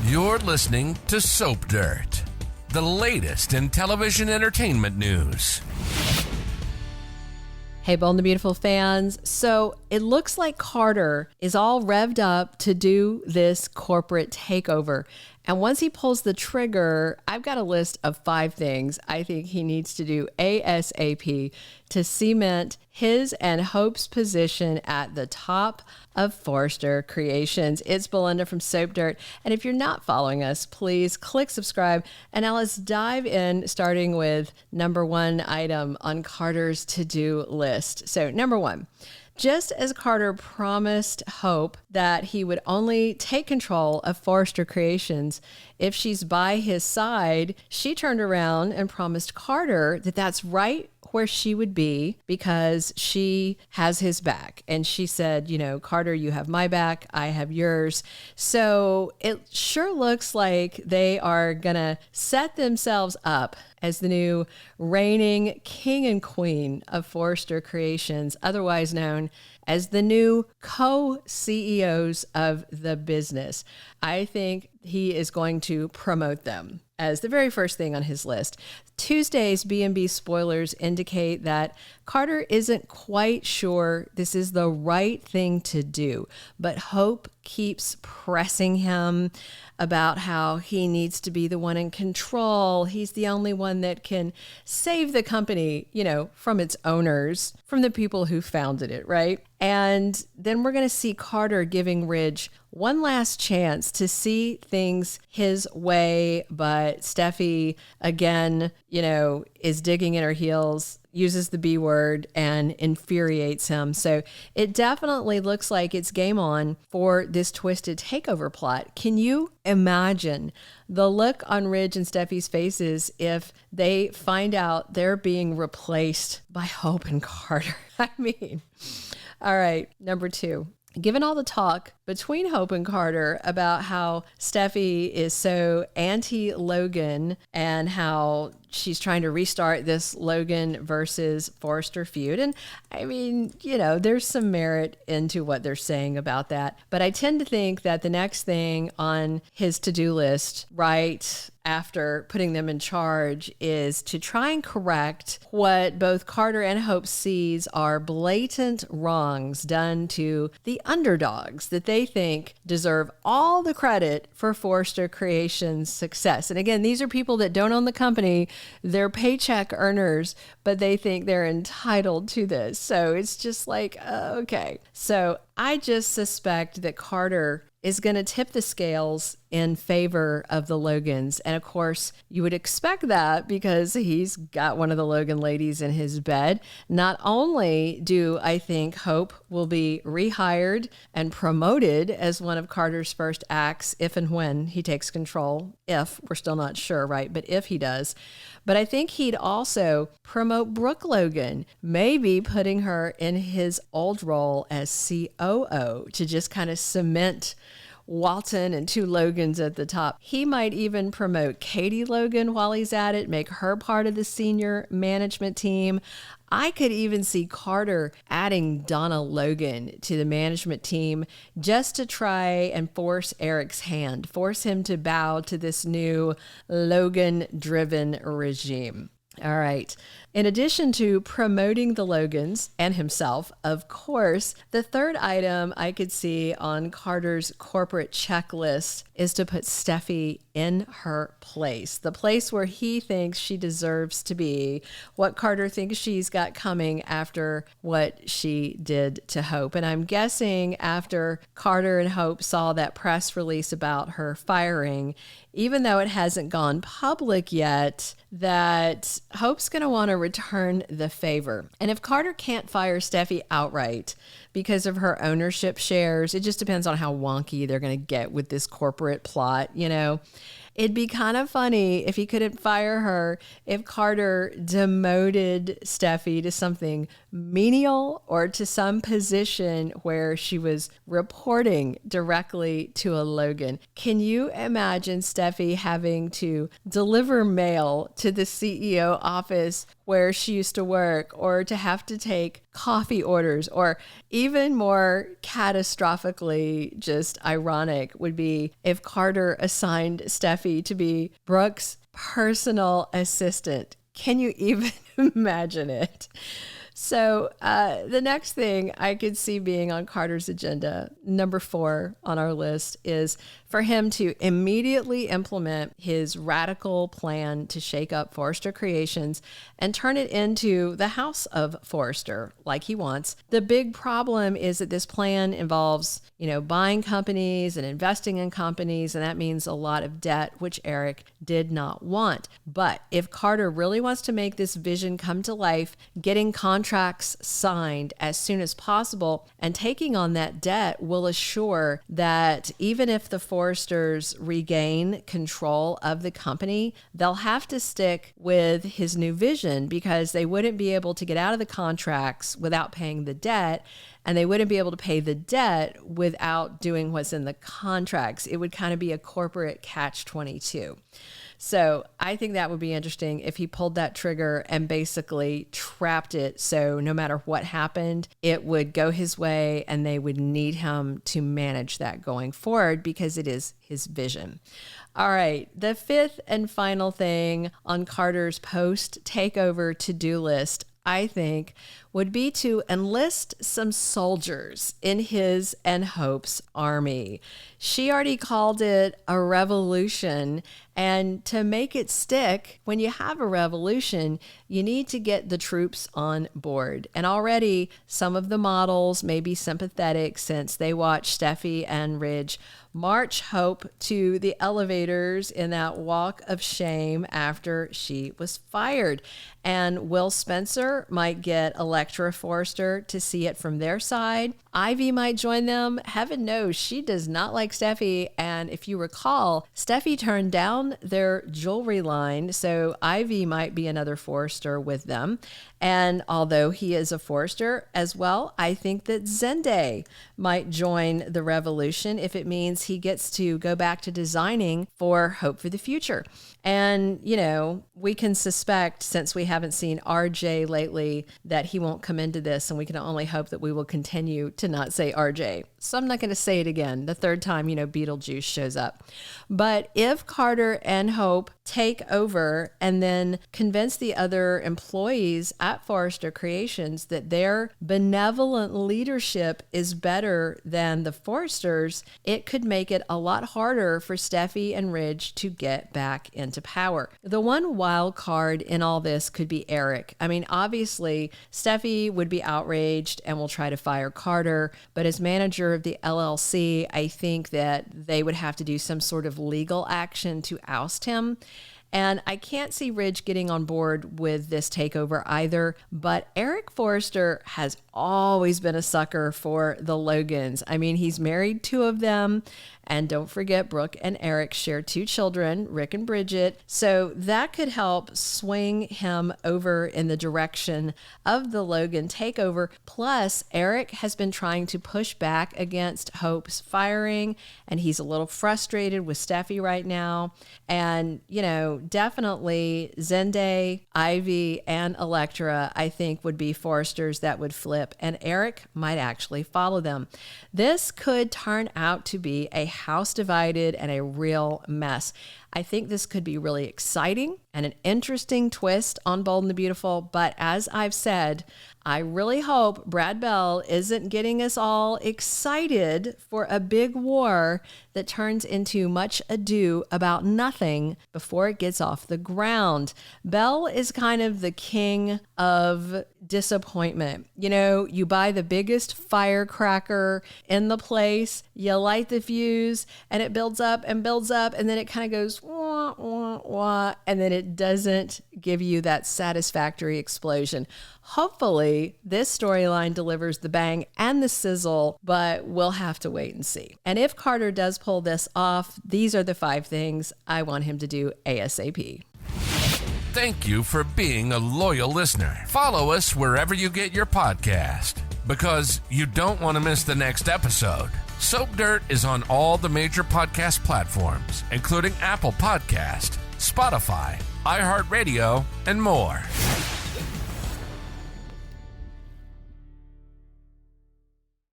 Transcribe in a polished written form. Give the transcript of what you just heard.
You're listening to Soap Dirt, the latest in television entertainment news. Hey, Bold and the Beautiful fans. So it looks like Carter is all revved up to do this corporate takeover. And once he pulls the trigger, I've got a list of 5 things I think he needs to do ASAP to cement his and Hope's position at the top of Forrester Creations. It's Belinda from Soap Dirt. And if you're not following us, please click subscribe. And now let's dive in, starting with number 1 item on Carter's to-do list. So number 1. Just as Carter promised Hope that he would only take control of Forrester Creations if she's by his side, she turned around and promised Carter that that's right where she would be because she has his back. And she said, you know, Carter, you have my back, I have yours. So it sure looks like they are going to set themselves up as the new reigning king and queen of Forrester Creations, otherwise known as the new co-CEOs of the business. I think he is going to promote them as the very first thing on his list. Tuesday's B&B spoilers indicate that Carter isn't quite sure this is the right thing to do, but Hope keeps pressing him about how he needs to be the one in control. He's the only one that can save the company, you know, from its owners, from the people who founded it, right? And then we're going to see Carter giving Ridge one last chance to see things his way, but Steffy, again, you know, is digging in her heels, uses the B word, and infuriates him. So it definitely looks like it's game on for this twisted takeover plot. Can you imagine the look on Ridge and Steffy's faces if they find out they're being replaced by Hope and Carter? I mean, all right, number 2. Given all the talk between Hope and Carter about how Steffy is so anti-Logan and how she's trying to restart this Logan versus Forrester feud. And I mean, you know, there's some merit into what they're saying about that. But I tend to think that the next thing on his to-do list, right after putting them in charge, is to try and correct what both Carter and Hope sees are blatant wrongs done to the underdogs that they think deserve all the credit for Forrester Creations' success. And again, these are people that don't own the company. They're paycheck earners, but they think they're entitled to this. So it's just like, okay. So I just suspect that Carter is going to tip the scales in favor of the Logans. And of course, you would expect that because he's got one of the Logan ladies in his bed. Not only do I think Hope will be rehired and promoted as one of Carter's first acts if and when he takes control, if, we're still not sure, right? But if he does. But I think he'd also promote Brooke Logan, maybe putting her in his old role as COO to just kind of cement Walton and 2 Logans at the top. He might even promote Katie Logan while he's at it, make her part of the senior management team. I could even see Carter adding Donna Logan to the management team just to try and force Eric's hand, force him to bow to this new Logan-driven regime. All right. In addition to promoting the Logans and himself, of course, the third item I could see on Carter's corporate checklist is to put Steffy in her place, the place where he thinks she deserves to be, what Carter thinks she's got coming after what she did to Hope. And I'm guessing after Carter and Hope saw that press release about her firing, even though it hasn't gone public yet, that Hope's going to want to return the favor. And if Carter can't fire Steffy outright because of her ownership shares, it just depends on how wonky they're going to get with this corporate plot, you know. It'd be kind of funny if he couldn't fire her if Carter demoted Steffy to something menial or to some position where she was reporting directly to a Logan. Can you imagine Steffy having to deliver mail to the CEO office where she used to work, or to have to take coffee orders, or even even more catastrophically just ironic would be if Carter assigned Steffy to be Brooke's personal assistant. Can you even imagine it? So the next thing I could see being on Carter's agenda, number 4 on our list, is for him to immediately implement his radical plan to shake up Forrester Creations and turn it into the House of Forrester like he wants. The big problem is that this plan involves, buying companies and investing in companies, and that means a lot of debt, which Eric did not want. But if Carter really wants to make this vision come to life, getting contracts signed as soon as possible and taking on that debt will assure that even if the Forresters regain control of the company, they'll have to stick with his new vision because they wouldn't be able to get out of the contracts without paying the debt, and they wouldn't be able to pay the debt without doing what's in the contracts. It would kind of be a corporate catch-22. So I think that would be interesting if he pulled that trigger and basically trapped it so no matter what happened, it would go his way and they would need him to manage that going forward because it is his vision. All right, the 5th and final thing on Carter's post-takeover to-do list, I think, would be to enlist some soldiers in his and Hope's army. She already called it a revolution, and to make it stick, when you have a revolution, you need to get the troops on board. And already some of the models may be sympathetic since they watched Steffy and Ridge march Hope to the elevators in that walk of shame after she was fired. And Will Spencer might get Electra Forrester to see it from their side. Ivy might join them. Heaven knows she does not like Steffy. And if you recall, Steffy turned down their jewelry line, so Ivy might be another Forrester with them. And although he is a Forrester as well, I think that Zende might join the revolution if it means he gets to go back to designing for Hope for the Future. And, we can suspect, since we haven't seen RJ lately, that he won't come into this, and we can only hope that we will continue to not say RJ. So I'm not going to say it again the third time, Beetlejuice shows up. But if Carter and Hope take over and then convince the other employees at Forrester Creations that their benevolent leadership is better than the Forresters, it could make it a lot harder for Steffy and Ridge to get back into power. The one wild card in all this could be Eric. I mean, obviously, Steffy would be outraged and will try to fire Carter, but as manager of the LLC, I think that they would have to do some sort of legal action to oust him. And I can't see Ridge getting on board with this takeover either, but Eric Forrester has always been a sucker for the Logans. I mean, he's married 2 of them, and don't forget Brooke and Eric share 2 children, Rick and Bridget. So that could help swing him over in the direction of the Logan takeover. Plus, Eric has been trying to push back against Hope's firing, and he's a little frustrated with Steffy right now. And, definitely Zende, Ivy, and Electra, I think, would be Forresters that would flip, and Eric might actually follow them. This could turn out to be a house divided and a real mess. I think this could be really exciting and an interesting twist on Bold and the Beautiful, but as I've said, I really hope Brad Bell isn't getting us all excited for a big war that turns into much ado about nothing before it gets off the ground. Bell is kind of the king of disappointment. You buy the biggest firecracker in the place, you light the fuse, and it builds up, and then it kind of goes wah, wah, wah, and then it doesn't give you that satisfactory explosion. Hopefully, this storyline delivers the bang and the sizzle, but we'll have to wait and see. And if Carter does pull this off, these are the 5 things I want him to do ASAP. Thank you for being a loyal listener. Follow us wherever you get your podcast, because you don't want to miss the next episode. Soap Dirt is on all the major podcast platforms, including Apple Podcast, Spotify, iHeartRadio, and more.